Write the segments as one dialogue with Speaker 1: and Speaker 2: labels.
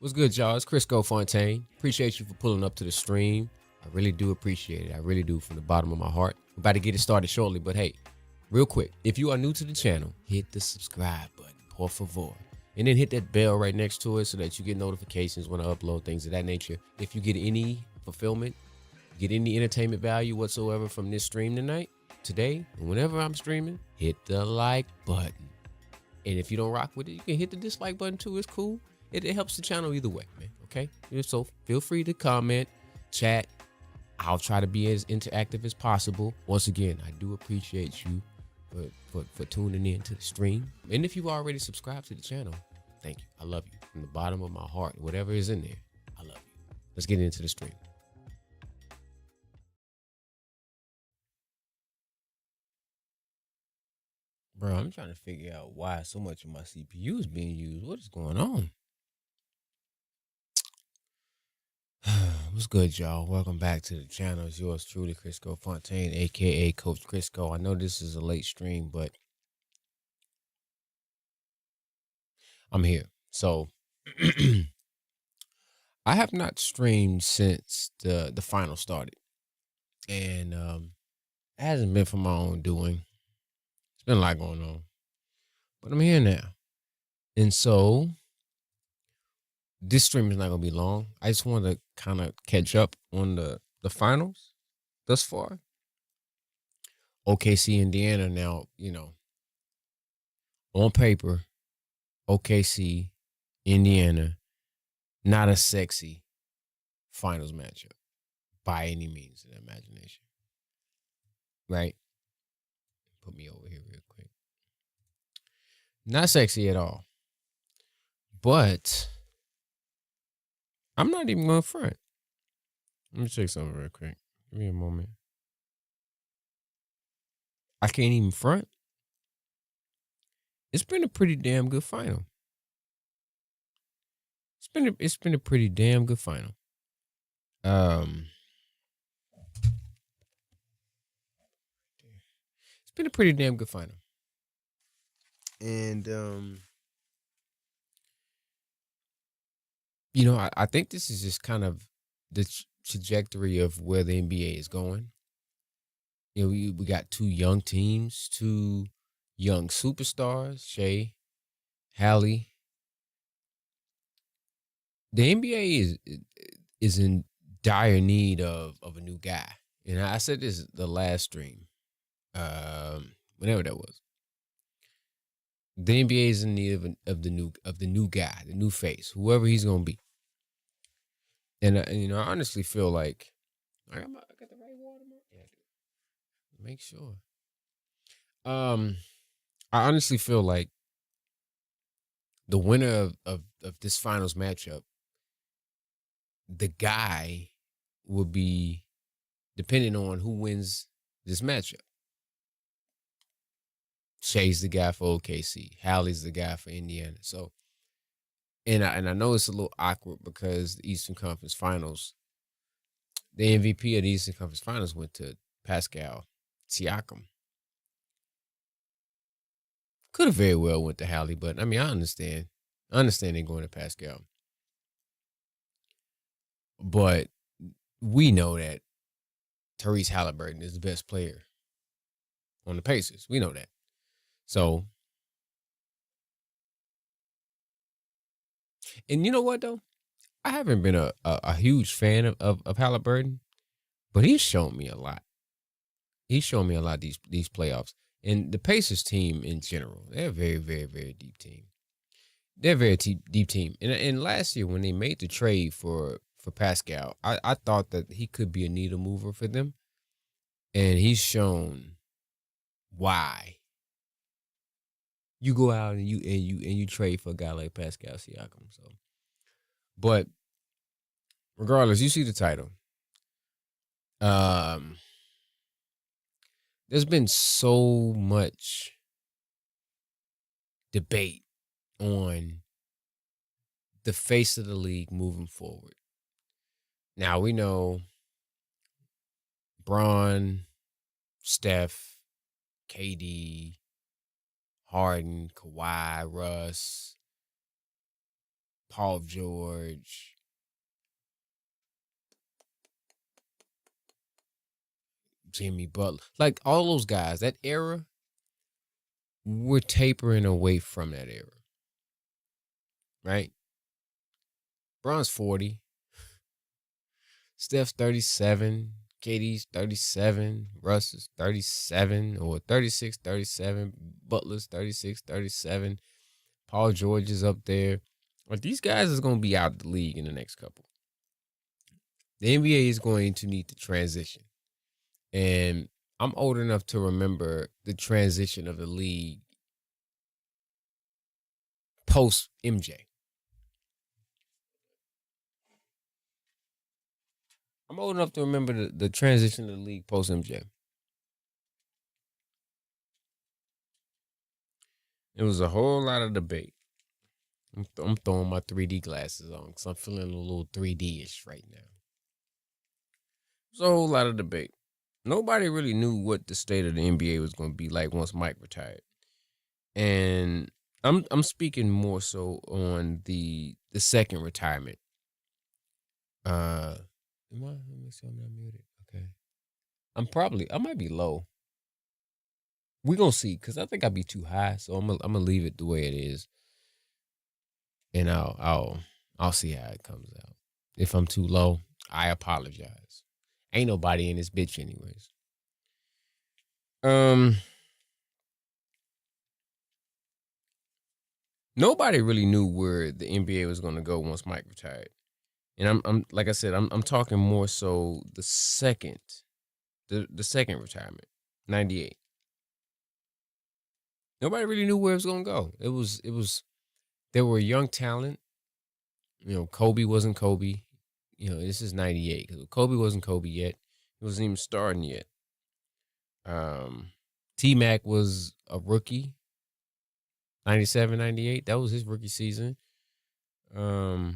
Speaker 1: What's good, y'all? It's Crisco Fontaine. Appreciate you for pulling up to the stream. I really do appreciate it. I really do, from the bottom of my heart. We're about to get it started shortly, but hey, real quick, if you are new to the channel, hit the subscribe button, por favor. And then hit that bell right next to it so that you get notifications when I upload things of that nature. If you get any fulfillment, get any entertainment value whatsoever from this stream today, and whenever I'm streaming, hit the like button. And if you don't rock with it, you can hit the dislike button too. It's cool. It helps the channel either way, man. Okay? So feel free to comment, chat. I'll try to be as interactive as possible. Once again, I do appreciate you for tuning in to the stream. And if you've already subscribed to the channel, thank you. I love you from the bottom of my heart. Whatever is in there, I love you. Let's get into the stream. Bro, I'm trying to figure out why so much of my CPU is being used. What is going on? What's good, y'all? Welcome back to the channel. It's yours truly, Crisco Fontaine, aka Coach Crisco. I know this is a late stream, but I'm here. So I have not streamed since the final started, and it hasn't been for my own doing. It's been a lot going on, but I'm here now, and so this stream is not gonna be long. I just want to kind of catch up on the finals thus far. OKC, Indiana. Now, on paper, OKC, Indiana, not a sexy finals matchup by any means of the imagination. Right? Put me over here real quick. Not sexy at all. But I'm not even going to front. Let me check something real quick. Give me a moment. I can't even front. It's been a pretty damn good final. It's been a pretty damn good final. It's been a pretty damn good final. And I think this is just kind of the trajectory of where the NBA is going. We got two young teams, two young superstars, Shai, Hali. The NBA is in dire need of a new guy. And I said this the last stream, whenever that was. The NBA is in need of the new guy, the new face, whoever he's gonna be. And I honestly feel like I got the right water. Yeah, make sure. I honestly feel like the winner of this finals matchup, the guy will be depending on who wins this matchup. Shai's the guy for OKC. Hallie's the guy for Indiana. So, and I know it's a little awkward because the Eastern Conference Finals, the MVP of the Eastern Conference Finals went to Pascal Siakam. Could have very well went to Hali, but I mean, I understand. I understand they're going to Pascal. But we know that Tyrese Haliburton is the best player on the Pacers. We know that. So, and you know what, though? I haven't been a huge fan of Haliburton, but he's shown me a lot. He's shown me a lot these playoffs. And the Pacers team in general, they're a very, very, very deep team. They're a very deep team. And last year when they made the trade for Pascal, I thought that he could be a needle mover for them. And he's shown why you go out and you trade for a guy like Pascal Siakam. So, but regardless, you see the title. There's been so much debate on the face of the league moving forward. Now we know Bron, Steph, KD, Harden, Kawhi, Russ. Paul George, Jimmy Butler, like all those guys, that era, we're tapering away from that era, right? Bron's 40, Steph's 37, KD's 37, Russ is 37 or 36, 37, Butler's 36, 37, Paul George is up there. Like, these guys is going to be out of the league in the next couple. The NBA is going to need to transition. And I'm old enough to remember the transition of the league post MJ. I'm old enough to remember the transition of the league post MJ. It was a whole lot of debate. I'm throwing my 3D glasses on because I'm feeling a little 3D-ish right now. There's a whole lot of debate. Nobody really knew what the state of the NBA was going to be like once Mike retired. And I'm speaking more so on the second retirement. Let me see, I'm not muted. Okay. I might be low. We're going to see, because I think I'd be too high, so I'm gonna leave it the way it is. And I'll see how it comes out. If I'm too low, I apologize. Ain't nobody in this bitch anyways. Nobody really knew where the NBA was going to go once Mike retired. And I'm like I said, I'm talking more so the second retirement, 98. Nobody really knew where it was going to go. It was there were young talent. You know, Kobe wasn't Kobe. You know, this is 98. Kobe wasn't Kobe yet. He wasn't even starting yet. T-Mac was a rookie. 97, 98. That was his rookie season. Like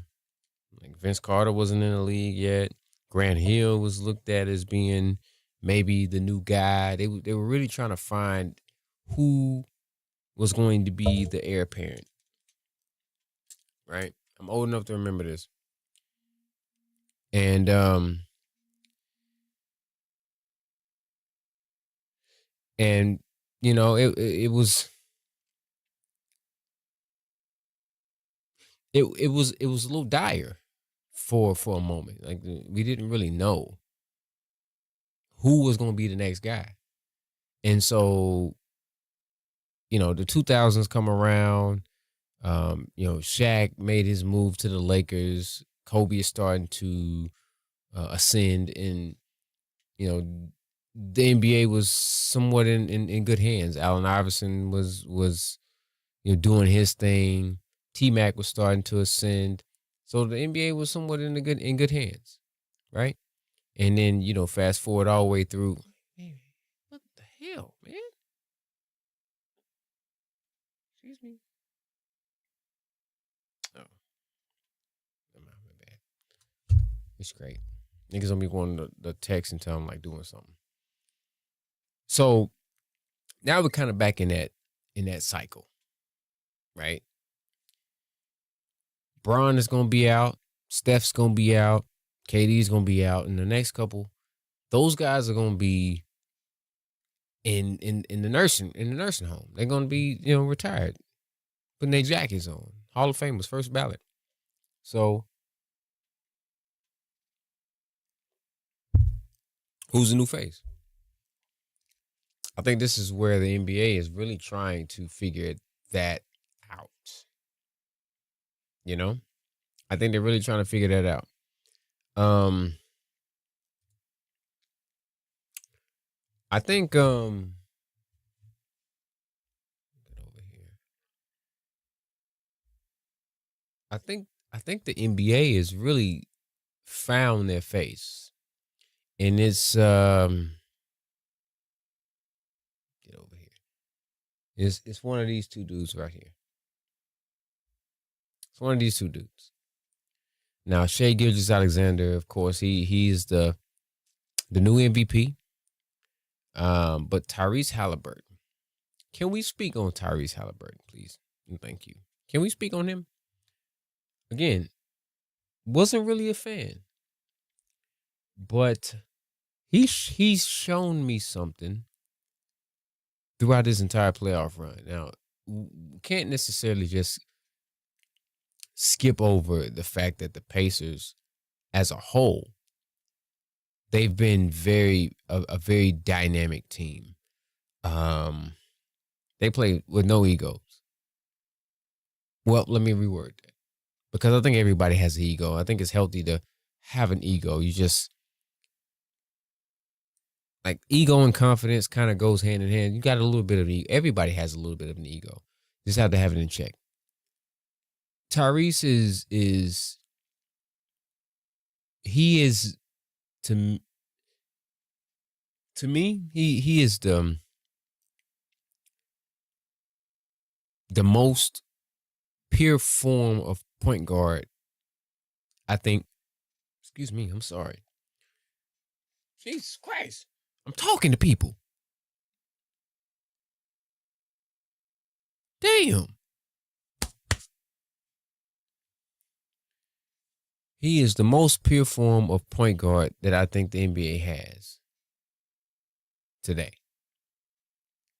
Speaker 1: Vince Carter wasn't in the league yet. Grant Hill was looked at as being maybe the new guy. They were really trying to find who was going to be the heir apparent. Right? I'm old enough to remember this. And you know, it was a little dire for a moment. Like, we didn't really know who was going to be the next guy. And so, you know, the 2000s come around. You know, Shaq made his move to the Lakers. Kobe is starting to ascend, and you know, the NBA was somewhat in good hands. Allen Iverson was you know, doing his thing. T-Mac was starting to ascend, so the NBA was somewhat in good hands, right? And then, you know, fast forward all the way through. Man, what the hell, man? Excuse me. Oh, my bad. It's great. Niggas gonna be going to the text and tell them like doing something. So now we're kind of back in that cycle, right? Bron is gonna be out, Steph's gonna be out, KD's gonna be out, and the next couple, those guys are gonna be in the nursing home. They're gonna be, you know, retired, putting their jackets on. Hall of Famers, first ballot. So who's the new face? I think this is where the NBA is really trying to figure that out. You know? I think they're really trying to figure that out. I think get over here. I think the NBA has really found their face. And it's get over here. It's one of these two dudes right here. It's one of these two dudes. Now, Shai Gilgeous-Alexander, of course, he's the new MVP. But Tyrese Haliburton. Can we speak on Tyrese Haliburton, please? And thank you. Can we speak on him? again, wasn't really a fan, but he's shown me something throughout this entire playoff run. Now, can't necessarily just skip over the fact that the Pacers, as a whole, they've been a very dynamic team. They play with no egos. Well, let me reword that, because I think everybody has an ego. I think it's healthy to have an ego. You just, like, ego and confidence kind of goes hand in hand. You got a little bit of ego. Everybody has a little bit of an ego. Just have to have it in check. Tyrese is he is to me, he is the most pure form of point guard, I think. Excuse me, I'm sorry. Jesus Christ. I'm talking to people. Damn. He is the most pure form of point guard that I think the NBA has today.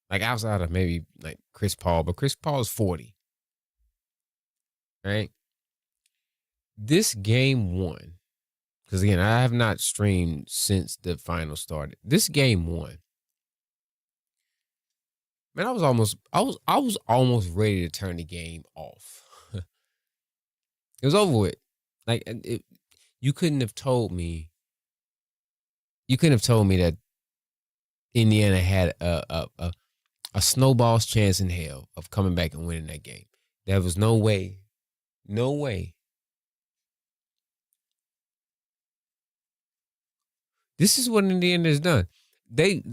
Speaker 1: Like, outside of maybe like Chris Paul, but Chris Paul is 40. Right? This game one, because again, I have not streamed since the final started. This game one, man, I was almost ready to turn the game off. It was over with. Like, you couldn't have told me that Indiana had a snowball's chance in hell of coming back and winning that game. There was no way. No way. This is what Indiana has done. Game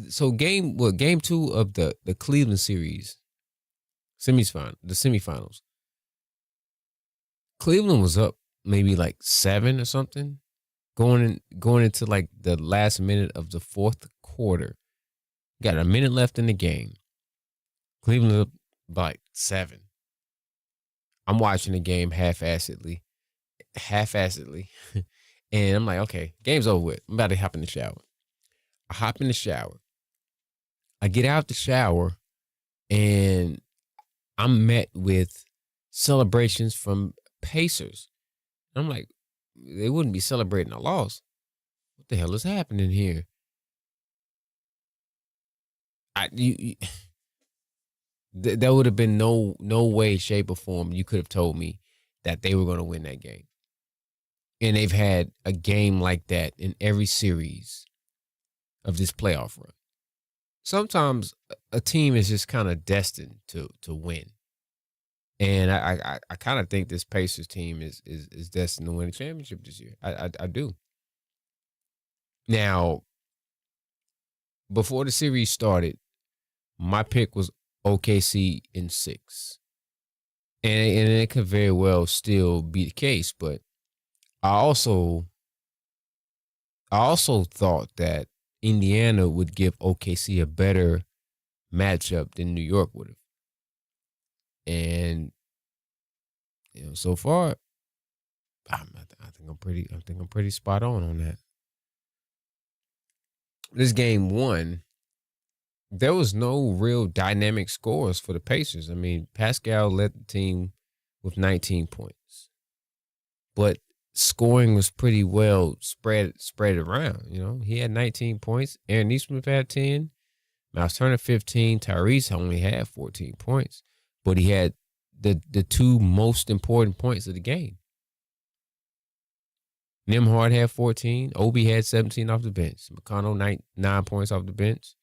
Speaker 1: two of the Cleveland series, the semifinals. Cleveland was up maybe like 7 or something, going into like the last minute of the fourth quarter. Got a minute left in the game. Cleveland up by like 7. I'm watching the game half-assedly. And I'm like, okay, game's over with. I'm about to hop in the shower. I hop in the shower. I get out the shower, and I'm met with celebrations from Pacers. I'm like, they wouldn't be celebrating a loss. What the hell is happening here? There would have been no way, shape, or form you could have told me that they were going to win that game. And they've had a game like that in every series of this playoff run. Sometimes a team is just kind of destined to win. And I kind of think this Pacers team is destined to win a championship this year. I do. Now, before the series started, my pick was OKC in 6. And it could very well still be the case, but I also thought that Indiana would give OKC a better matchup than New York would have. And so far, I think I'm pretty spot on that. This game one, there was no real dynamic scores for the Pacers. I mean, Pascal led the team with 19 points, but scoring was pretty well spread around. He had 19 points. Aaron Nesmith had 10. Miles Turner 15. Tyrese only had 14 points, but he had the two most important points of the game. Nembhard had 14. Obi had 17 off the bench. McConnell 9 points off the bench,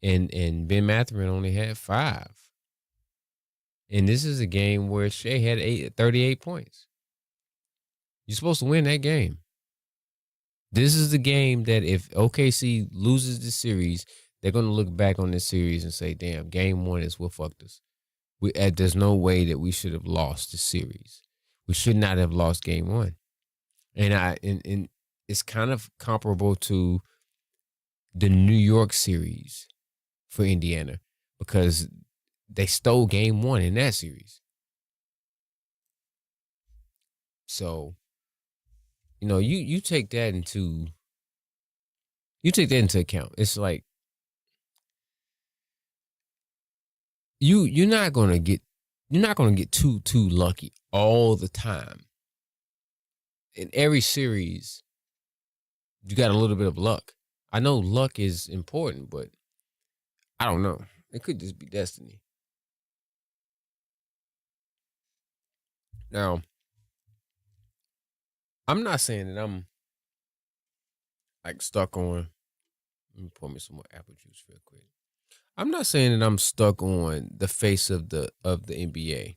Speaker 1: and Ben Mathurin only had 5. And this is a game where Shai had 38 points. You're supposed to win that game. This is the game that if OKC loses the series, they're going to look back on this series and say, damn, game one is what fucked us. There's no way that we should have lost the series. We should not have lost game one. And it's kind of comparable to the New York series for Indiana, because they stole game one in that series. So, you take that into account. It's like you're not gonna get too lucky all the time. In every series, you got a little bit of luck. I know luck is important, but I don't know. It could just be destiny. Now, I'm not saying that I'm like stuck on. Let me pour me some more apple juice real quick. I'm not saying that I'm stuck on the face of the NBA,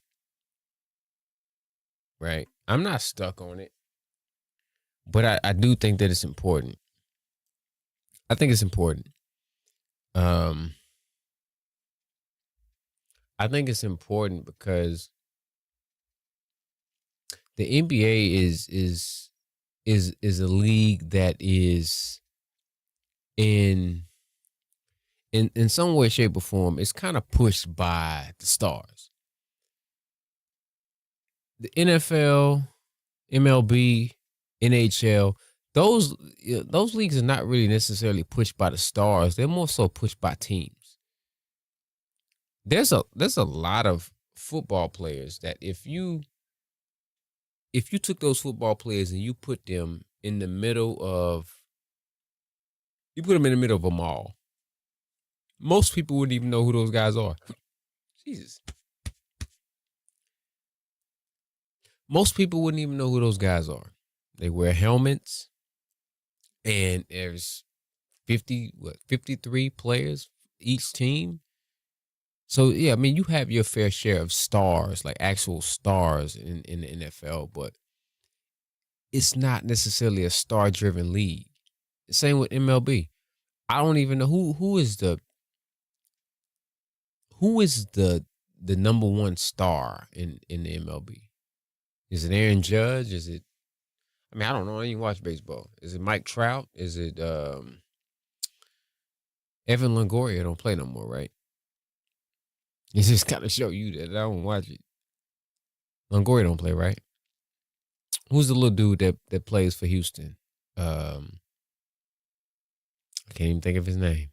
Speaker 1: right? I'm not stuck on it, but I do think that it's important. I think it's important. Um, I think it's important because the NBA is a league that is in some way, shape, or form, it's kind of pushed by the stars. The NFL, MLB, NHL, those leagues are not really necessarily pushed by the stars. They're more so pushed by teams. There's a lot of football players that if you took those football players and you put them in the middle of a mall, most people wouldn't even know who those guys are. Jesus. Most people wouldn't even know who those guys are. They wear helmets, and there's 53 players each team. So yeah, I mean, you have your fair share of stars, like actual stars in the NFL, but it's not necessarily a star-driven league. Same with MLB. I don't even know who is the number one star in the MLB. Is it Aaron Judge? Is it? I mean, I don't know. I didn't watch baseball. Is it Mike Trout? Is it Evan Longoria? Don't play no more, right? It's just kind of show you that I don't watch it. Longoria don't play, right? Who's the little dude that plays for Houston? I can't even think of his name.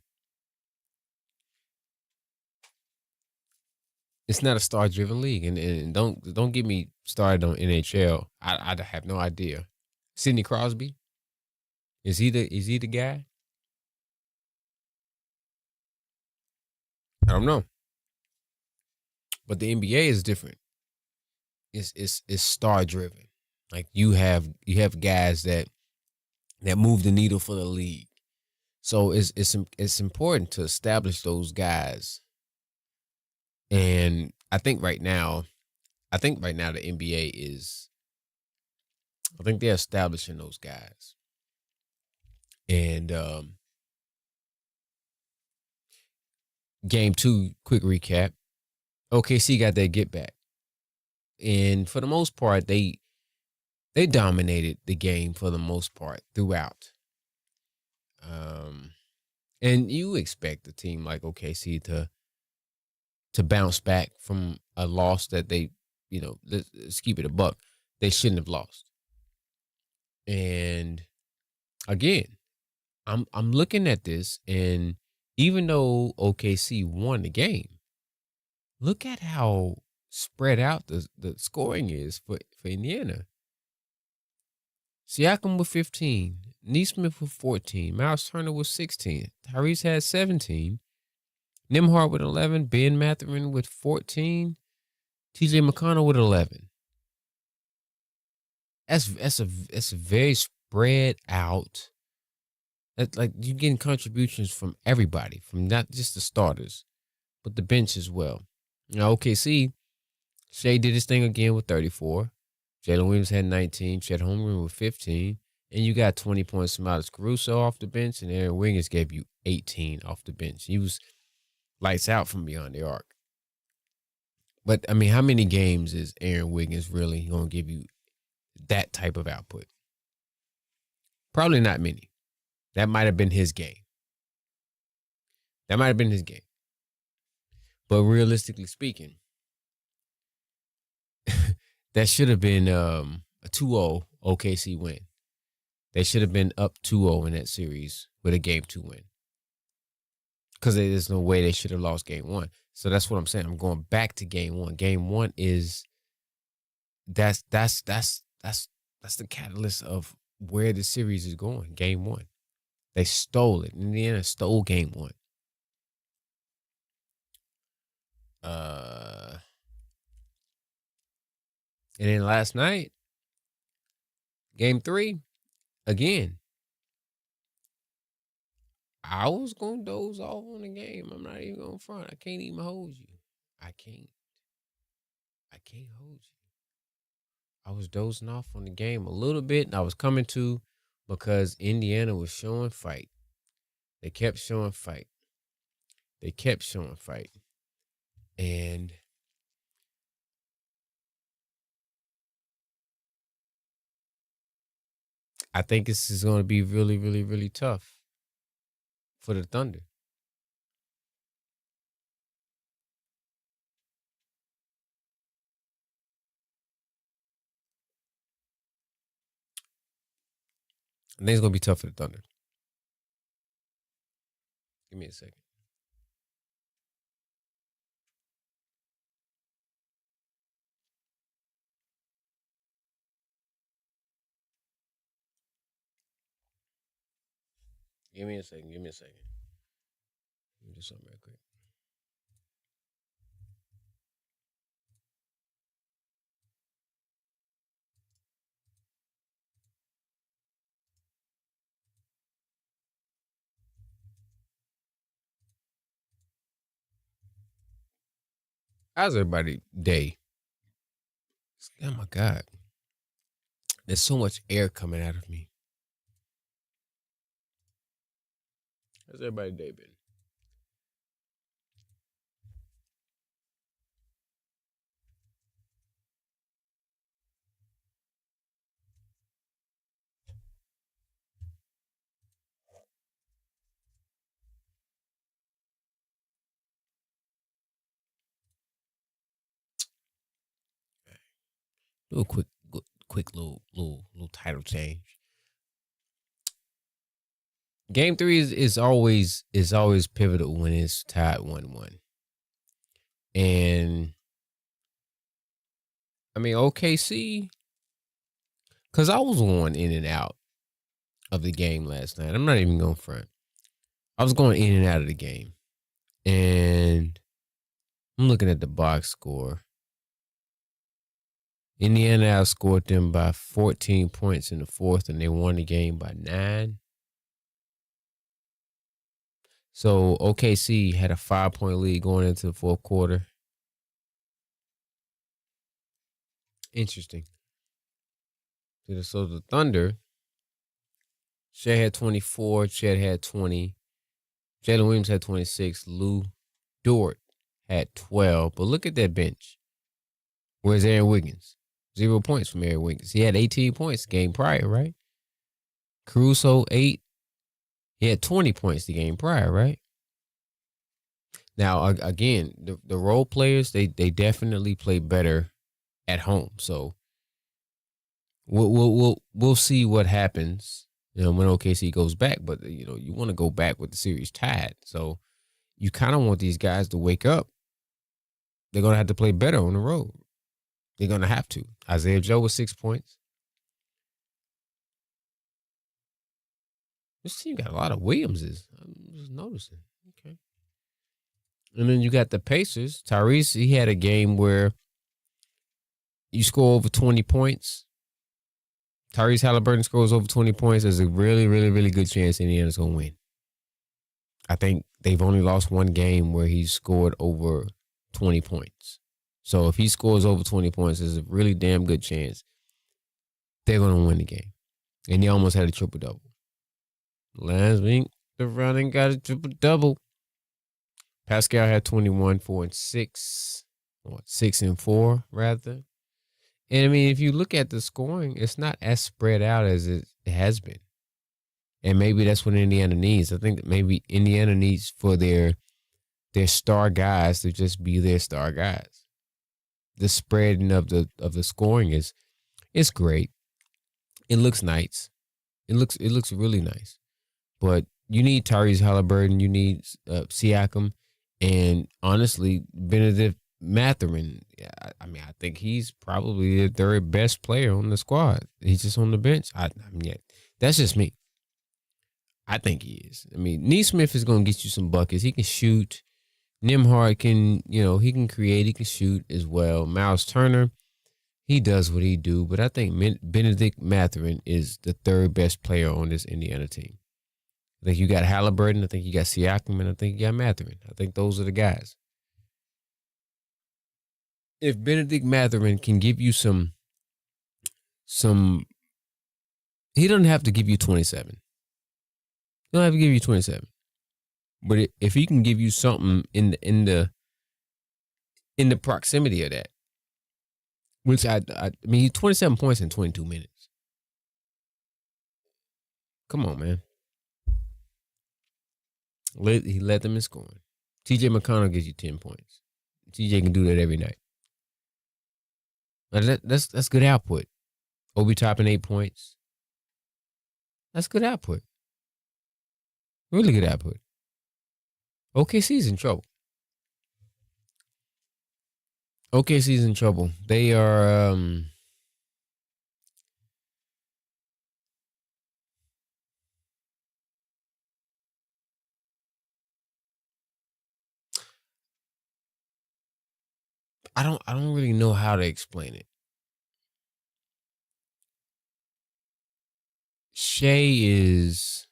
Speaker 1: It's not a star-driven league, and don't get me started on NHL. I have no idea. Sidney Crosby, is he the guy? I don't know, but the NBA is different. It's star-driven. Like you have guys that move the needle for the league. So it's important to establish those guys. And I think right now the NBA is, I think they're establishing those guys. And game 2, quick recap. OKC got their get back. And for the most part, they dominated the game for the most part throughout. And you expect a team like OKC to bounce back from a loss that they, let's keep it a buck, they shouldn't have lost. And again, I'm looking at this, and even though OKC won the game, look at how spread out the scoring is for Indiana. Siakam with 15, Neesmith with 14, Miles Turner with 16, Tyrese had 17, Nembhard with 11, Ben Mathurin with 14, TJ McConnell with 11. That's a very spread out. That's like you're getting contributions from everybody, from not just the starters, but the bench as well. OKC, Shai did his thing again with 34. Jalen Williams had 19. Chet Holmgren with 15. And you got 20 points from Alex Caruso off the bench, and Aaron Wiggins gave you 18 off the bench. He was lights out from beyond the arc. But, I mean, how many games is Aaron Wiggins really going to give you that type of output? Probably not many. That might have been his game. But realistically speaking, that should have been a 2-0 OKC win. They should have been up 2-0 in that series with a game 2 win. Because there's no way they should have lost game 1. So that's what I'm saying. I'm going back to game 1. Game 1 is that's the catalyst of where the series is going. Game 1. They stole it. Indiana stole game 1. And then last night, game 3, again, I was going to doze off on the game. I'm not even going to front. I can't even hold you. I can't hold you. I was dozing off on the game a little bit, and I was coming to because Indiana was showing fight. They kept showing fight. And I think this is going to be really, really, really tough for the Thunder. I think it's going to be tough for the Thunder. Give me a second. Give me a second. Let me do something real quick. How's everybody day? Oh my God. There's so much air coming out of me. How's everybody day been? Do a quick little title change. Game 3 is always pivotal when it's tied 1-1. And I mean OKC, because I was going in and out of the game last night. I'm not even going front. I was going in and out of the game. And I'm looking at the box score. Indiana outscored them by 14 points in the fourth, and they won the game by 9. So OKC had a 5-point lead going into the fourth quarter. Interesting. So the Thunder, Shai had 24, Chet had 20, Jalen Williams had 26, Lou Dort had 12. But look at that bench. Where's Aaron Wiggins? 0 points from Aaron Wiggins. He had 18 points the game prior, right? Caruso, 8. He had 20 points the game prior, right? Now, again, the role players, they definitely play better at home. So we'll see what happens, when OKC goes back. But you want to go back with the series tied. So you kind of want these guys to wake up. They're gonna have to play better on the road. They're gonna have to. Isaiah Joe with 6 points. This team got a lot of Williamses. I'm just noticing. Okay. And then you got the Pacers. Tyrese, he had a game where you score over 20 points. Tyrese Haliburton scores over 20 points. There's a really, really, really good chance Indiana's going to win. I think they've only lost one game where he scored over 20 points. So if he scores over 20 points, there's a really damn good chance they're going to win the game. And he almost had a triple-double. Last week, the running got a triple-double. Pascal had 21, 4 and 6. Or 6 and 4, rather. And, I mean, if you look at the scoring, it's not as spread out as it has been. And maybe that's what Indiana needs. I think that maybe Indiana needs for their star guys to just be their star guys. The spreading of the scoring is great. It looks nice. It looks really nice. But you need Tyrese Haliburton, you need Siakam, and honestly, Benedict Mathurin. Yeah, I mean, I think he's probably the third best player on the squad. He's just on the bench. I mean, yeah, that's just me. I think he is. I mean, Neesmith is going to get you some buckets. He can shoot. Nimhard can, he can create. He can shoot as well. Miles Turner, he does what he do. But I think Benedict Mathurin is the third best player on this Indiana team. I think you got Haliburton. I think you got Siakam, and I think you got Mathurin. I think those are the guys. If Benedict Mathurin can give you some, he doesn't have to give you 27. He don't have to give you 27. But if he can give you something in the proximity of that, which I mean, 27 points in 22 minutes. Come on, man. He led them in scoring. TJ McConnell gives you 10 points. TJ can do that every night. That's good output. Obi Toppin 8 points. That's good output. Really good output. OKC's in trouble. OKC's in trouble. They are I don't really know how to explain it. Shai's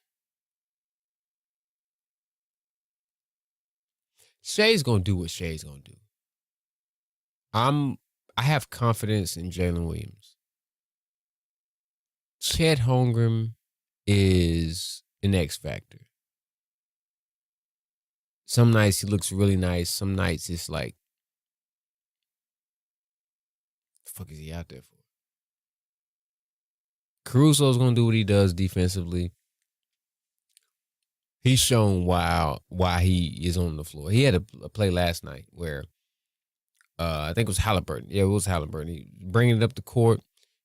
Speaker 1: gonna do what Shai's gonna do. I have confidence in Jalen Williams. Chet Holmgren is an X factor. Some nights he looks really nice. Some nights it's like, the fuck is he out there for? Caruso's gonna do what he does defensively. He's shown why he is on the floor. He had a play last night where I think it was Haliburton. Yeah, it was Haliburton. He bringing it up the court,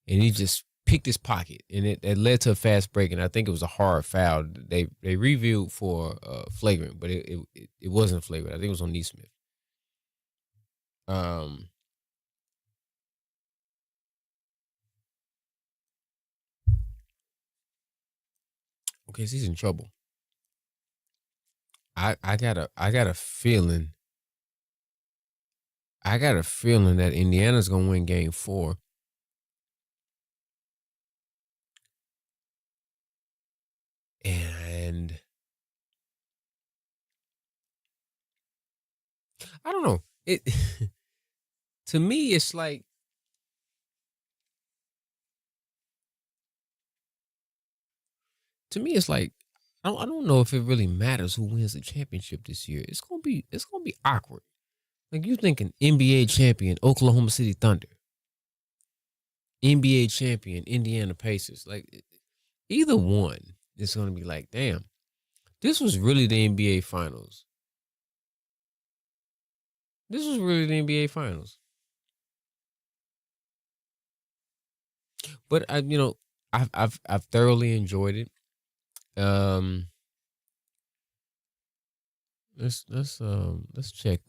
Speaker 1: and he just picked his pocket, and it led to a fast break. And I think it was a hard foul. They reviewed for flagrant, but it wasn't flagrant. I think it was on Neesmith. Okay, so he's in trouble. I got a feeling. I got a feeling that Indiana's gonna win Game 4. And I don't know. It to me, it's like I don't know if it really matters who wins the championship this year. It's gonna be awkward. Like you thinking NBA champion Oklahoma City Thunder, NBA champion Indiana Pacers. Like either one is gonna be like, damn, this was really the NBA Finals. This was really the NBA Finals. But I've thoroughly enjoyed it. Let's check.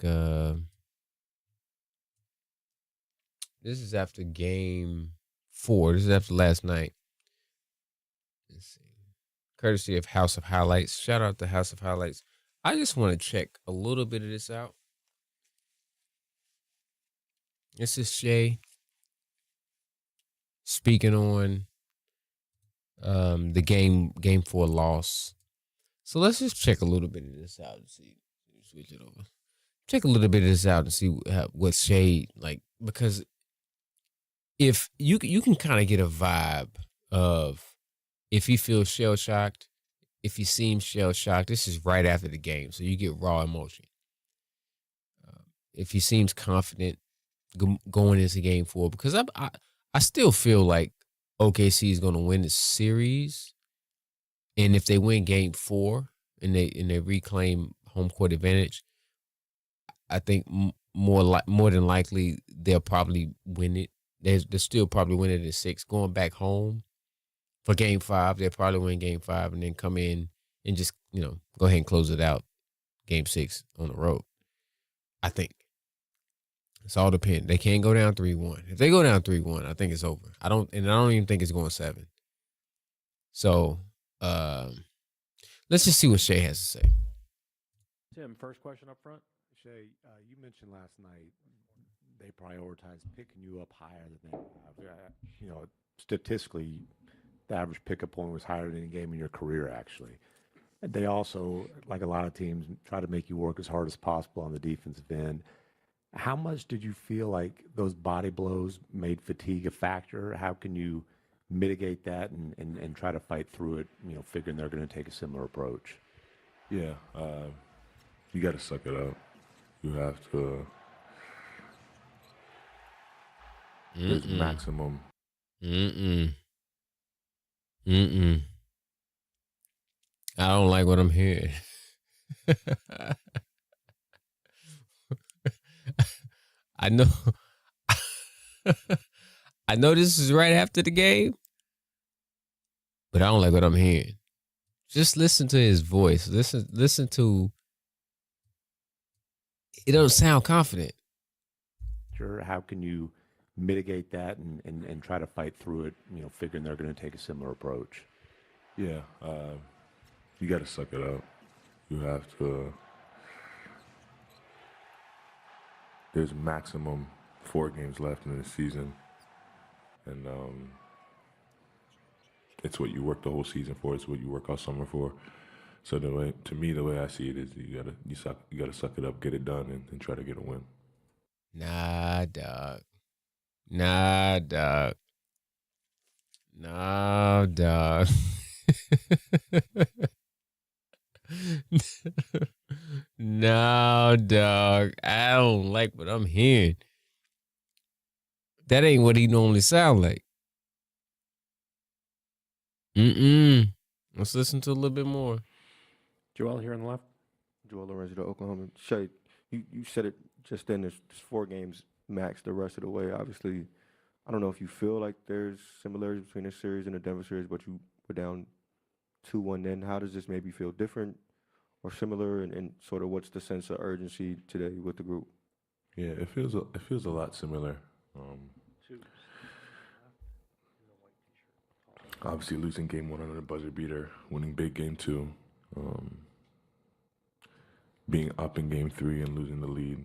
Speaker 1: This is after Game 4. This is after last night. Let's see. Courtesy of House of Highlights. Shout out to House of Highlights. I just want to check a little bit of this out. This is Shai speaking on the game 4 loss. So let's just check a little bit of this out and see. Switch it over. Check a little bit of this out and see what Shai like, because if you can kind of get a vibe of if he feels shell shocked, if he seems shell shocked. This is right after the game, so you get raw emotion. If he seems confident going into Game 4, because I still feel like OKC is going to win the series, and if they win Game 4 and they reclaim home court advantage, I think more than likely they'll probably win it. They'll still probably win it in 6. Going back home, for Game 5. They'll probably win Game 5 and then come in and just, go ahead and close it out Game 6 on the road. I think. It's all dependent. They can't go down 3-1. If they go down 3-1, I think it's over. I don't even think it's going 7. So let's just see what Shai has to say.
Speaker 2: Tim, first question up front.
Speaker 3: Shai, you mentioned last night they prioritize picking you up higher than statistically, the average pickup point was higher than any game in your career, actually. They also, like a lot of teams, try to make you work as hard as possible on the defensive end. How much did you feel like those body blows made fatigue a factor? How can you mitigate that and try to fight through it, figuring they're going to take a similar approach?
Speaker 4: Yeah, you got to suck it up. You have to. There's maximum.
Speaker 1: I don't like what I'm hearing. I know. I know this is right after the game, but I don't like what I'm hearing. Just listen to his voice. Listen to. It don't sound confident.
Speaker 3: Sure. How can you mitigate that and try to fight through it, figuring they're going to take a similar approach?
Speaker 4: Yeah, you got to suck it up. You have to. There's maximum 4 games left in the season, and it's what you work the whole season for. It's what you work all summer for. So the way I see it is you gotta suck it up, get it done, and try to get a win.
Speaker 1: Nah, dog. No, dog. No, dog. I don't like what I'm hearing. That ain't what he normally sound like. Let's listen to a little bit more.
Speaker 2: Joel here on the left.
Speaker 5: Joel Lorenzo, Oklahoma. Shai, you said it just then. There's 4 games max the rest of the way. Obviously, I don't know if you feel like there's similarities between this series and the Denver series, but you were down 2-1 then. How does this maybe feel different or similar, and sort of what's the sense of urgency today with the group?
Speaker 4: Yeah, it feels a lot similar. Obviously, losing game 1 under the buzzer beater, winning big game 2, being up in game 3 and losing the lead.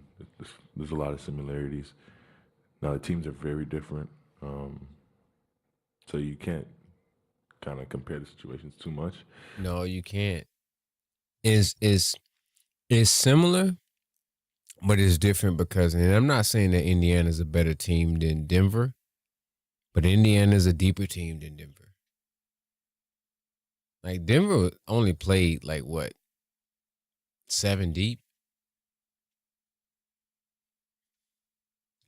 Speaker 4: There's a lot of similarities. Now the teams are very different, so you can't kind of compare the situations too much.
Speaker 1: No, you can't. It's similar, but it's different because, and I'm not saying that Indiana's a better team than Denver, but Indiana's a deeper team than Denver. Like Denver only played 7 deep.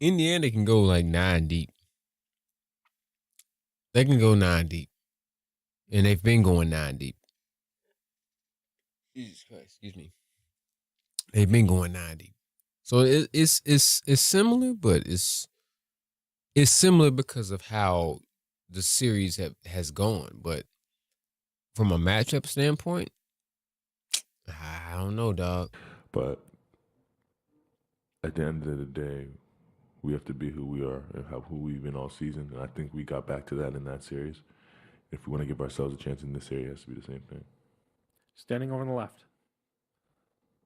Speaker 1: Indiana can go 9 deep. They can go 9 deep. And they've been going 9 deep. Jesus Christ, excuse me. They've been going 9 deep. So it's similar, but it's similar because of how the series has gone. But from a matchup standpoint, I don't know, dog.
Speaker 4: But at the end of the day, we have to be who we are and who we've been all season. And I think we got back to that in that series. If we want to give ourselves a chance in this series, it has to be the same thing.
Speaker 2: Standing over on the left.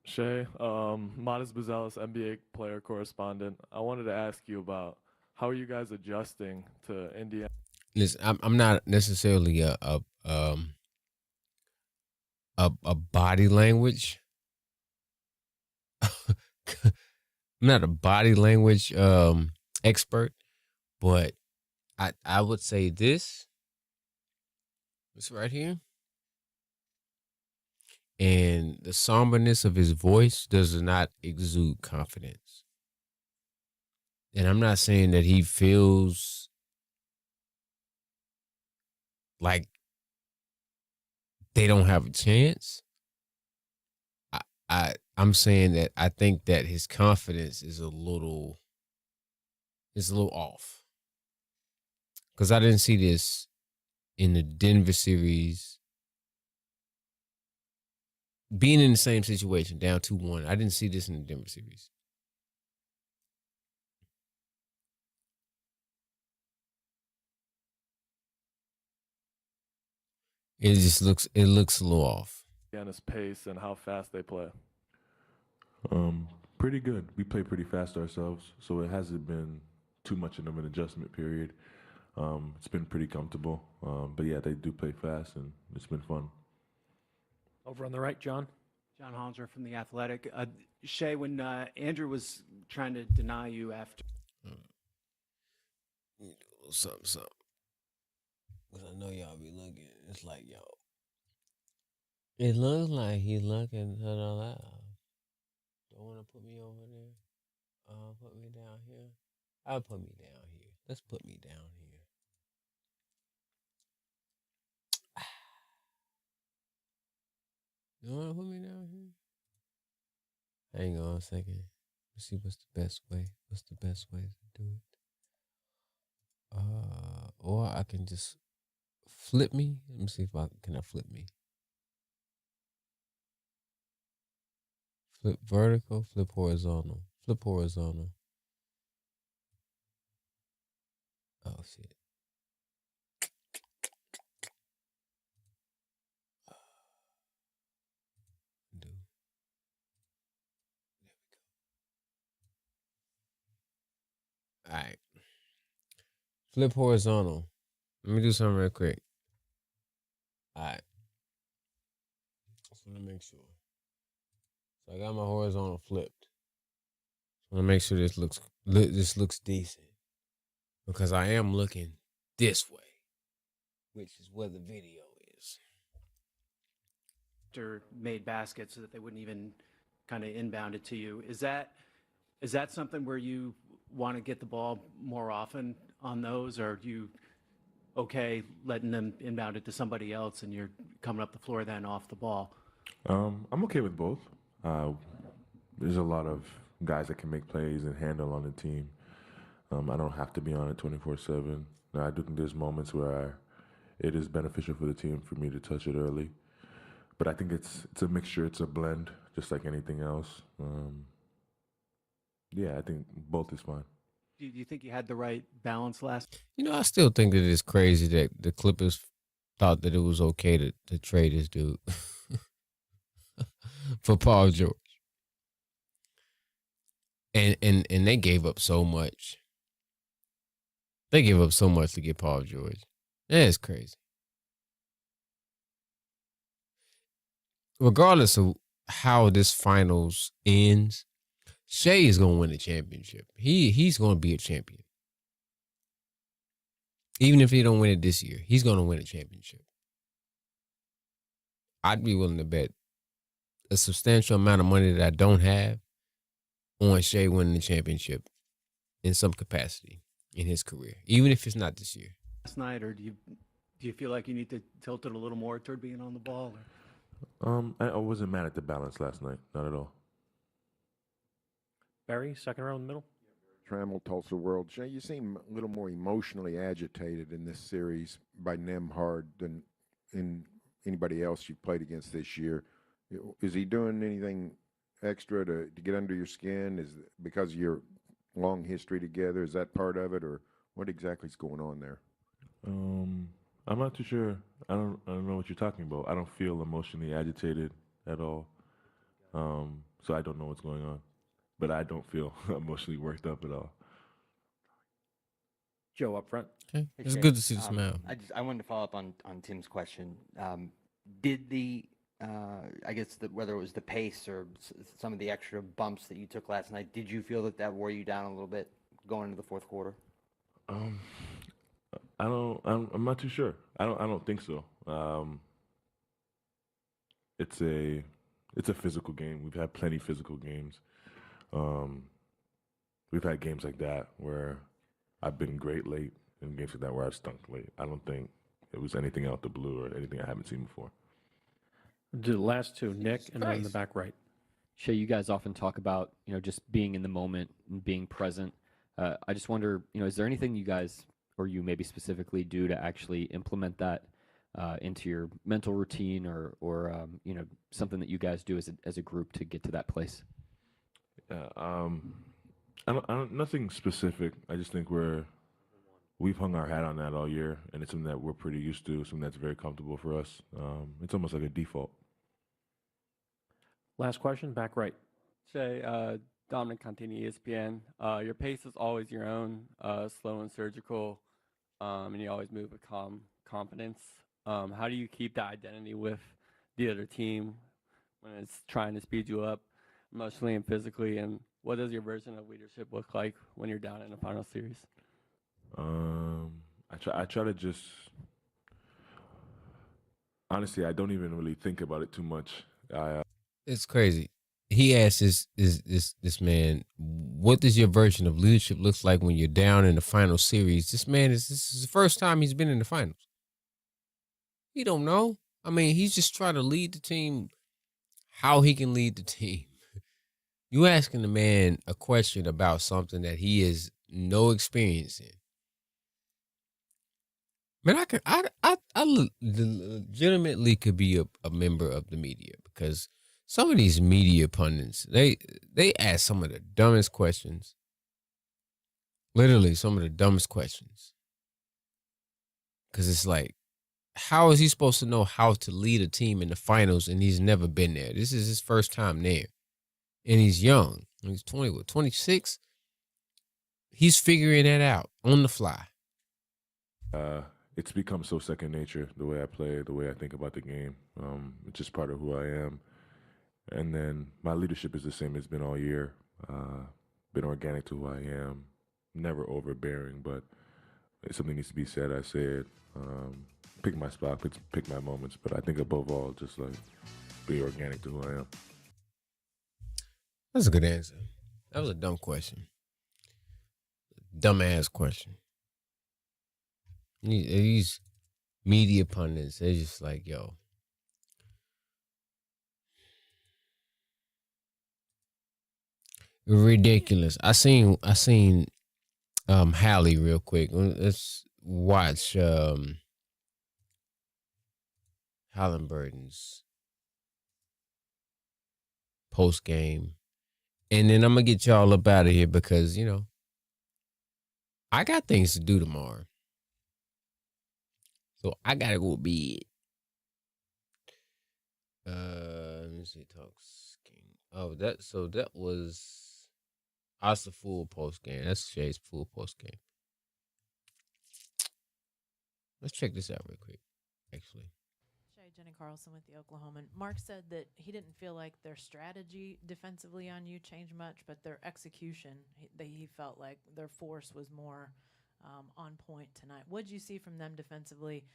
Speaker 6: Shai, Modest Buzelis, NBA player correspondent. I wanted to ask you about how are you guys adjusting to Indiana?
Speaker 1: Listen, I'm not necessarily a body language. I'm not a body language expert, but I would say this right here, and the somberness of his voice does not exude confidence. And I'm not saying that he feels like they don't have a chance. I'm saying that I think that his confidence is a little off. Because I didn't see this in the Denver series, being in the same situation, down 2-1. I didn't see this in the Denver series. It looks a little off.
Speaker 6: And his pace and how fast they play.
Speaker 4: Pretty good. We play pretty fast ourselves, so it hasn't been too much of an adjustment period. It's been pretty comfortable. But yeah, they do play fast, and it's been fun.
Speaker 2: Over on the right, John.
Speaker 7: John Hollinger from The Athletic. Shai, when Andrew was trying to deny you after.
Speaker 1: Something. Because I know y'all be looking. It's like, yo. It looks like he's looking to the left. Don't want to put me over there. Put me down here. I'll put me down here. Let's put me down here. You want to put me down here? Hang on a second. Let's see what's the best way. What's the best way to do it? Or I can just flip me. Let me see if I can flip me. Flip vertical, flip horizontal. Flip horizontal. Oh shit. Do. There we go. Alright. Flip horizontal. Let me do something real quick. Alright. Just want to make sure. So I got my horizontal flipped. I want to make sure this looks decent. Because I am looking this way. Which is where the video is.
Speaker 7: Made baskets so that they wouldn't even kind of inbound it to you. Is that something where you want to get the ball more often on those, or are you okay letting them inbound it to somebody else and you're coming up the floor then off the ball?
Speaker 4: I'm okay with both. There's a lot of guys that can make plays and handle on the team. I don't have to be on it 24/7. Now, I do think there's moments where it is beneficial for the team for me to touch it early. But I think it's a mixture. It's a blend, just like anything else. Yeah, I think both is fine.
Speaker 7: Do you think you had the right balance last?
Speaker 1: You know, I still think that it's crazy that the Clippers thought that it was okay to trade this dude for Paul George. And they gave up so much. They gave up so much to get Paul George. It's crazy. Regardless of how this finals ends, Shai is going to win the championship. He's going to be a champion. Even if he don't win it this year, he's going to win a championship. I'd be willing to bet a substantial amount of money that I don't have on Shai winning the championship in some capacity in his career, even if it's not this year.
Speaker 7: Last night, or do you feel like you need to tilt it a little more toward being on the ball? Or?
Speaker 4: I wasn't mad at the balance last night, not at all.
Speaker 2: Barry, second row in the middle.
Speaker 8: Trammell, Tulsa World. Shai, you seem a little more emotionally agitated in this series by Nembhard than in anybody else you've played against this year. Is he doing anything extra to get under your skin? Is it because of your long history together? Is that part of it, or what exactly is going on there?
Speaker 4: I'm not too sure. I don't know what you're talking about. I don't feel emotionally agitated at all. So I don't know what's going on. But I don't feel emotionally worked up at all.
Speaker 2: Joe up front.
Speaker 1: Okay.
Speaker 9: Hey,
Speaker 1: It's
Speaker 9: Shai,
Speaker 1: good to see the smile.
Speaker 9: I wanted to follow up on Tim's question. Did I guess whether it was the pace or some of the extra bumps that you took last night, did you feel that wore you down a little bit going into the fourth quarter?
Speaker 4: I'm not too sure. I don't think so. It's a physical game. We've had plenty of physical games. We've had games like that where I've been great late, and games like that where I've stunk late. I don't think it was anything out the blue or anything I haven't seen before.
Speaker 2: Do the last two, Nick, and then in the back right.
Speaker 10: Shai, you guys often talk about, just being in the moment and being present. I just wonder, is there anything you guys or you maybe specifically do to actually implement that into your mental routine, or you know, something that you guys do as a group to get to that place?
Speaker 4: Yeah, I don't, nothing specific. I just think we've hung our hat on that all year, and it's something that we're pretty used to, something that's very comfortable for us. It's almost like a default.
Speaker 2: Last question, back right.
Speaker 11: Shay, Dominic Contini, ESPN. Your pace is always your own, slow and surgical, and you always move with calm confidence. How do you keep that identity with the other team when it's trying to speed you up emotionally and physically? And what does your version of leadership look like when you're down in a final series?
Speaker 4: I try to just, honestly, I don't even really think about it too much.
Speaker 1: It's crazy. He asked this man, what does your version of leadership look like when you're down in the final series? This is the first time he's been in the finals. He don't know. I mean, he's just trying to lead the team how he can lead the team. You asking the man a question about something that he has no experience in. Man, I legitimately could be a member of the media, because some of these media pundits, they ask some of the dumbest questions. Literally, some of the dumbest questions. Because it's like, how is he supposed to know how to lead a team in the finals, and he's never been there? This is his first time there. And he's young. He's 26? He's figuring that out on the fly.
Speaker 4: It's become so second nature, the way I play, the way I think about the game. It's just part of who I am. And then my leadership is the same it's been all year. Been organic to who I am. Never overbearing, but if something needs to be said, I say it. Pick my spot, pick my moments. But I think above all, just like be organic to who I am.
Speaker 1: That's a good answer. That was a dumb question. Dumbass question. These media pundits, they're just like, yo. Ridiculous. I seen Hali real quick. Let's watch Haliburton's post game. And then I'm gonna get y'all up out of here, because, you know, I got things to do tomorrow. So I gotta go to bed. Let me see, talks king. Oh, that was the full post game. That's Shay's full post game. Let's check this out real quick, actually.
Speaker 12: Jenny Carlson with the Oklahoman. Mark said that he didn't feel like their strategy defensively on you changed much, but their execution, he felt like their force was more on point tonight. What did you see from them defensively,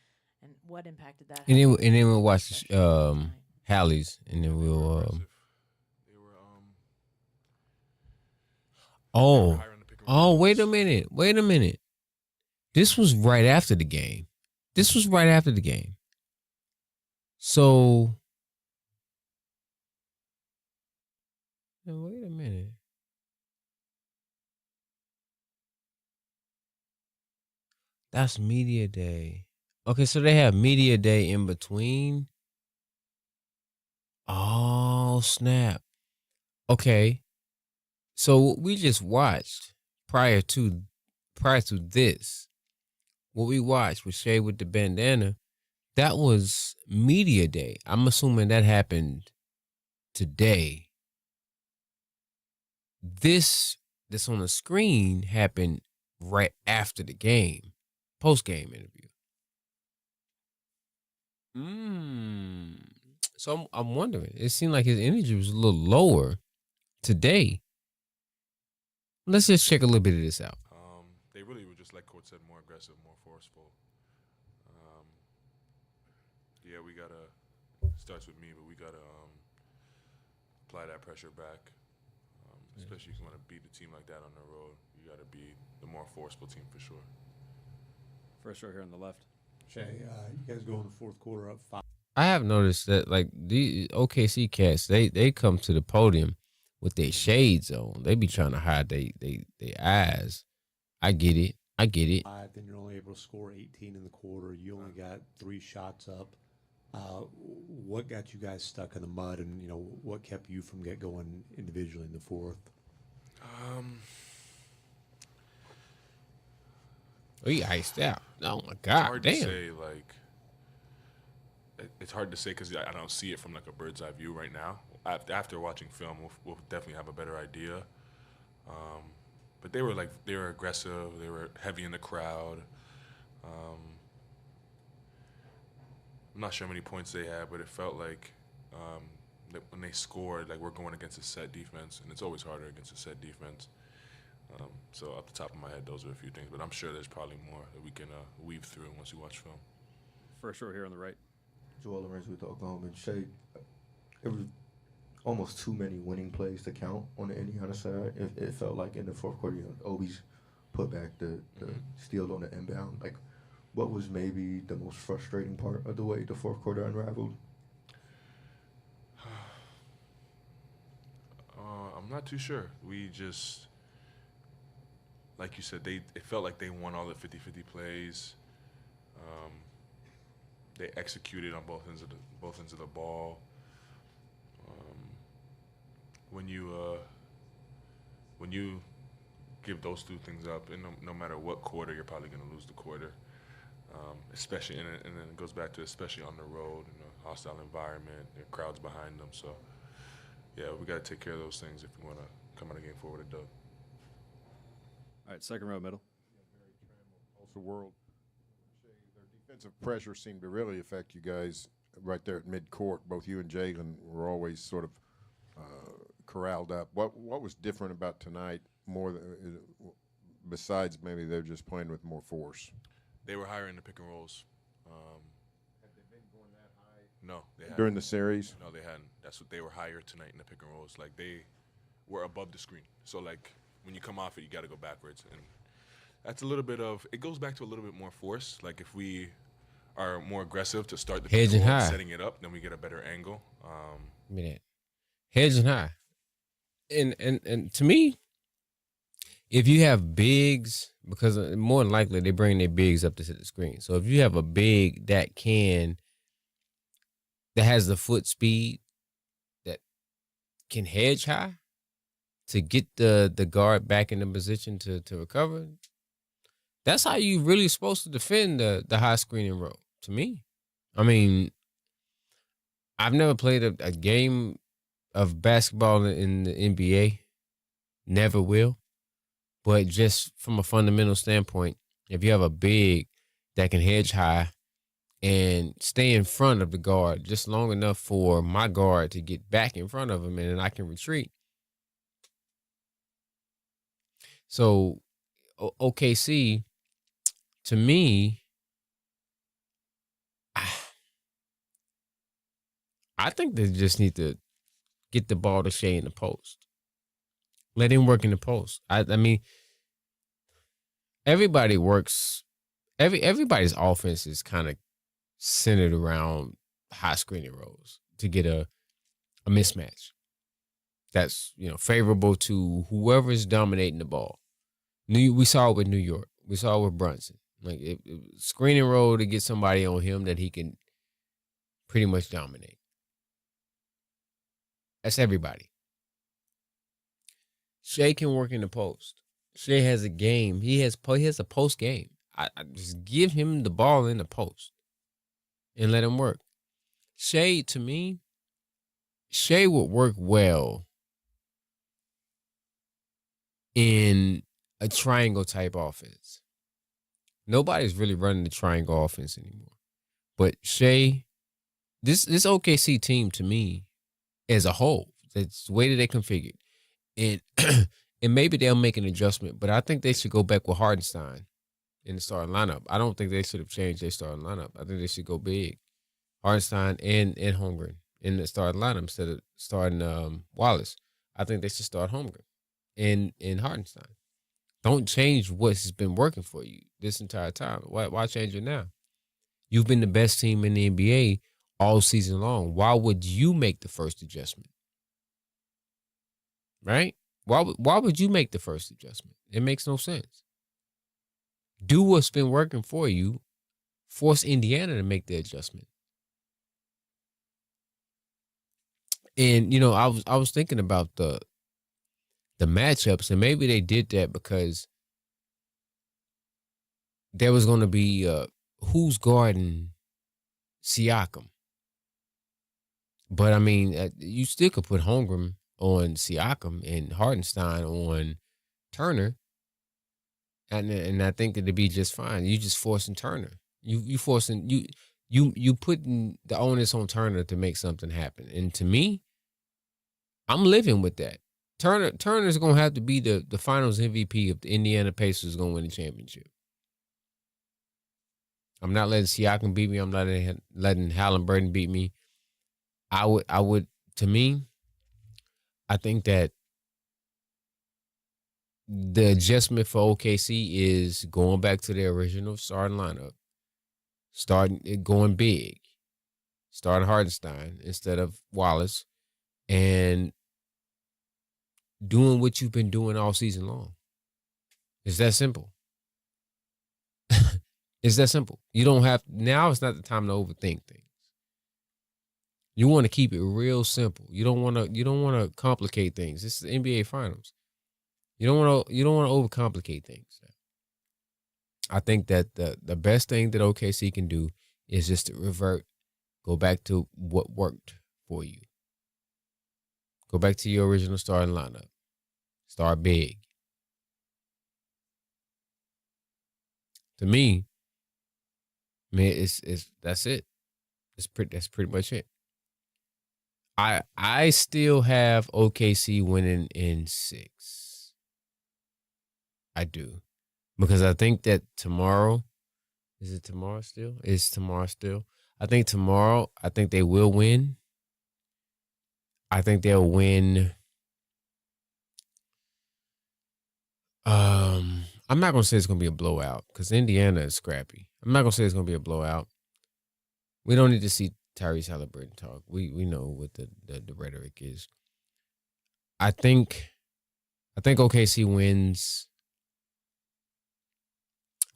Speaker 12: and what impacted that?
Speaker 1: And then we'll watch Hali's, and then we'll. Wait a minute. This was right after the game. So, wait a minute. That's media day. Okay, so they have media day in between. Oh, snap. Okay. So what we just watched prior to this, what we watched with Shai with the bandana, that was media day. I'm assuming that happened today. This that's on the screen happened right after the game, post-game interview. So I'm wondering. It seemed like his energy was a little lower today. Let's just check a little bit of this out.
Speaker 4: They really were just, like Coach said, more aggressive, more forceful. Yeah, we gotta, starts with me, but we gotta apply that pressure back. Especially if you want to beat the team like that on the road, you gotta be the more forceful team for sure.
Speaker 2: First row here on the left.
Speaker 3: Shay, you guys go in the fourth quarter up 5.
Speaker 1: I have noticed that, like, the OKC cats, they come to the podium with their shades on. They be trying to hide their eyes. I get it. I get it.
Speaker 3: Then you're only able to score 18 in the quarter. You only got 3 shots up. What got you guys stuck in the mud, and what kept you from going individually in the fourth?
Speaker 1: We iced out. Oh my
Speaker 13: It's
Speaker 1: God,
Speaker 13: hard
Speaker 1: damn.
Speaker 13: to say. Like, it's hard to say because I don't see it from like a bird's eye view right now. After watching film, we'll definitely have a better idea. But they were aggressive. They were heavy in the crowd. I'm not sure how many points they had, but it felt like that when they scored, like we're going against a set defense, and it's always harder against a set defense. So off the top of my head, those are a few things, but I'm sure there's probably more that we can weave through once you watch film.
Speaker 2: First row here on the right.
Speaker 5: Joel Lorenz with the Oklahoma. Shai, it was almost too many winning plays to count on the Indiana side. It felt like in the fourth quarter, Obi's put back the steal on the inbound. Like, what was maybe the most frustrating part of the way the fourth quarter unraveled?
Speaker 13: I'm not too sure. We just, like you said, it felt like they won all the 50-50 plays. They executed on both ends of the ball. When you give those two things up, and no matter what quarter, you're probably going to lose the quarter. Especially, and then it goes back to especially on the road, in a hostile environment, there are crowds behind them. So, yeah, we got to take care of those things if we want to come out of the game forward with a dub.
Speaker 2: All right, second row, middle.
Speaker 8: Also, world. Their defensive pressure seemed to really affect you guys right there at midcourt. Both you and Jalen were always sort of corralled up. What was different about tonight more than, besides maybe they're just playing with more force?
Speaker 13: They were higher in the pick and rolls.
Speaker 8: Had they been going that high?
Speaker 13: No, they hadn't.
Speaker 8: During the series?
Speaker 13: No, they hadn't. That's what they were higher tonight in the pick and rolls. Like, they were above the screen. So, like, when you come off it, you got to go backwards. And that's a little bit of – it goes back to a little bit more force. Like, if we are more aggressive to start the pick and
Speaker 1: Hedging
Speaker 13: roll and
Speaker 1: high.
Speaker 13: setting it up, then we get a better angle.
Speaker 1: Give me that. Hedging high. And to me, if you have bigs, because more than likely they bring their bigs up to hit the screen. So if you have a big that has the foot speed that can hedge high to get the guard back in the position to recover, that's how you really supposed to defend the high screening role, to me. I mean, I've never played a game of basketball in the NBA. Never will. But just from a fundamental standpoint, if you have a big that can hedge high and stay in front of the guard just long enough for my guard to get back in front of him and then I can retreat. So OKC, to me, I think they just need to get the ball to Shai in the post. Let him work in the post. I mean, everybody works. Everybody's offense is kind of centered around high screening roles to get a mismatch that's favorable to whoever is dominating the ball. We saw it with New York. We saw it with Brunson. Like screening role to get somebody on him that he can pretty much dominate. That's everybody. Shai can work in the post. Shai has a game. He has a post game. I just give him the ball in the post and let him work. Shai, to me, Shai would work well in a triangle type offense. Nobody's really running the triangle offense anymore. But Shai, this OKC team to me as a whole, it's the way that they configured. And and maybe they'll make an adjustment, but I think they should go back with Hardenstein in the starting lineup. I don't think they should have changed their starting lineup. I think they should go big. Hardenstein and Holmgren in the starting lineup instead of starting Wallace. I think they should start Holmgren and Hardenstein. Don't change what's been working for you this entire time. Why change it now? You've been the best team in the NBA all season long. Why would you make the first adjustment? Right? Why would you make the first adjustment? It makes no sense. Do what's been working for you. Force Indiana to make the adjustment. And I was thinking about the matchups, and maybe they did that because there was going to be who's guarding Siakam. But I mean, you still could put Holmgren on Siakam and Hartenstein on Turner, and I think it'd be just fine. You just forcing Turner. You forcing you putting the onus on Turner to make something happen. And to me, I'm living with that. Turner's gonna have to be the Finals MVP if the Indiana Pacers is gonna win the championship. I'm not letting Siakam beat me. I'm not letting Haliburton beat me. I would. To me, I think that the adjustment for OKC is going back to their original starting lineup, going big, starting Hartenstein instead of Wallace, and doing what you've been doing all season long. It's that simple. It's that simple. You don't have now. It's not the time to overthink things. You want to keep it real simple. You don't want to complicate things. This is the NBA Finals. You don't want to overcomplicate things. I think that the best thing that OKC can do is just to revert, go back to what worked for you. Go back to your original starting lineup. Start big. To me, man, that's it. That's pretty much it. I still have OKC winning in 6. I do. Because I think that tomorrow, is it tomorrow still? It's tomorrow still. I think they will win. I think they'll win. I'm not going to say it's going to be a blowout because Indiana is scrappy. I'm not going to say it's going to be a blowout. We don't need to see Tyrese Haliburton talk. We know what the rhetoric is. I think OKC wins.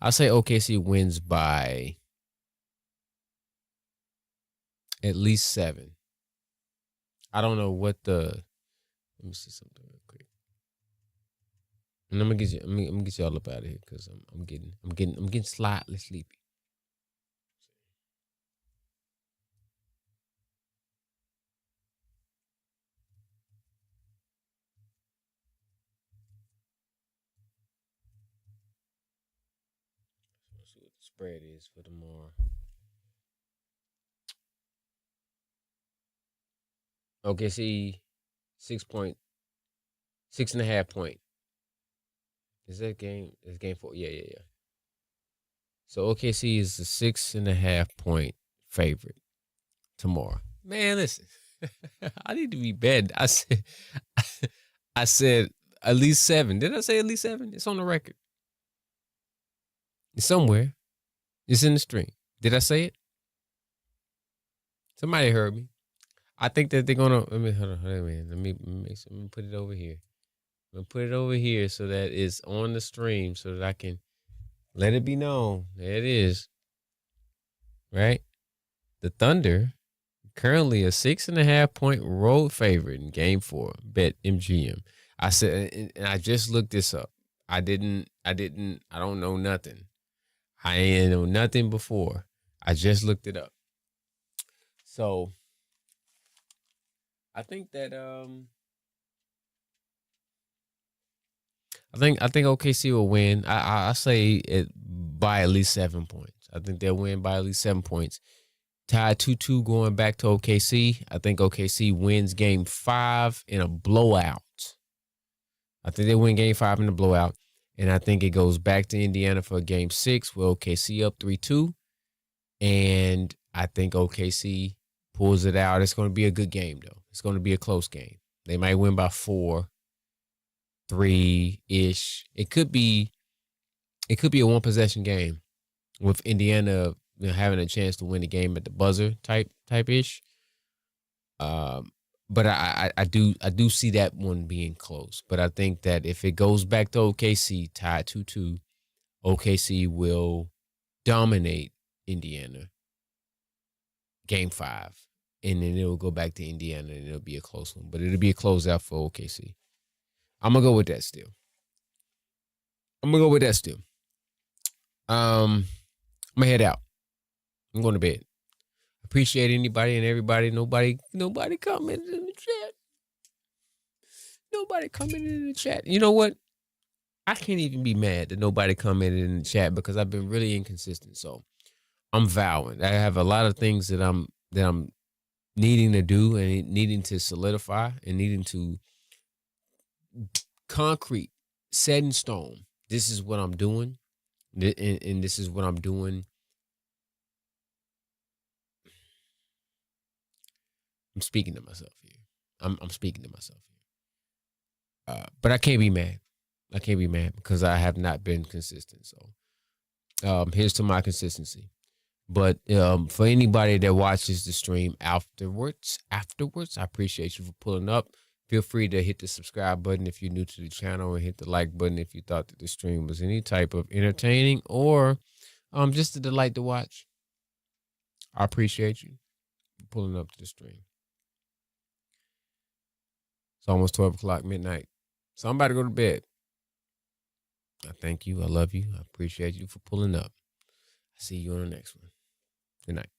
Speaker 1: I'll say OKC wins by at least 7. I don't know what let me see something real quick. And I'm gonna get y'all up out of here because I'm getting slightly sleepy. Let's see what the spread is for tomorrow. OKC 6.5 point. Is that game? Is game 4? Yeah. So OKC is the 6.5 point favorite tomorrow. Man, listen, I need to be betting. I said at least 7. Did I say at least 7? It's on the record. It's somewhere. It's in the stream. Did I say it? Somebody heard me. I think that they're gonna. Hold on, Let me put it over here. I'm gonna put it over here so that it's on the stream so that I can let it be known. There it is. Right? The Thunder currently a 6.5 point road favorite in Game 4. Bet MGM. I said, and I just looked this up. I don't know nothing. I ain't know nothing before. I just looked it up. So I think that I think OKC will win. I say it by at least 7 points. I think they'll win by at least 7 points. Tied 2-2 going back to OKC. I think OKC wins Game 5 in a blowout. I think they win Game 5 in a blowout. And I think it goes back to Indiana for Game 6 with OKC up 3-2. And I think OKC pulls it out. It's going to be a good game, though. It's going to be a close game. They might win by 4, 3-ish. It could be a one-possession game with Indiana having a chance to win the game at the buzzer type-ish. But I do see that one being close. But I think that if it goes back to OKC tied 2-2, OKC will dominate Indiana game 5. And then it'll go back to Indiana and it'll be a close one. But it'll be a closeout for OKC. I'm going to go with that still. I'm going to head out. I'm going to bed. Appreciate anybody and everybody. Nobody commented in the chat. Nobody commented in the chat. You know what? I can't even be mad that nobody commented in the chat because I've been really inconsistent. So I'm vowing. I have a lot of things that I'm needing to do and needing to solidify and needing to concrete, set in stone. This is what I'm doing. And this is what I'm doing. I'm speaking to myself here. I'm speaking to myself here. But I can't be mad. I can't be mad because I have not been consistent. So here's to my consistency. But for anybody that watches the stream afterwards, I appreciate you for pulling up. Feel free to hit the subscribe button if you're new to the channel and hit the like button if you thought that the stream was any type of entertaining or just a delight to watch. I appreciate you for pulling up to the stream. It's almost 12 o'clock midnight. So I'm about to go to bed. I thank you. I love you. I appreciate you for pulling up. I see you on the next one. Good night.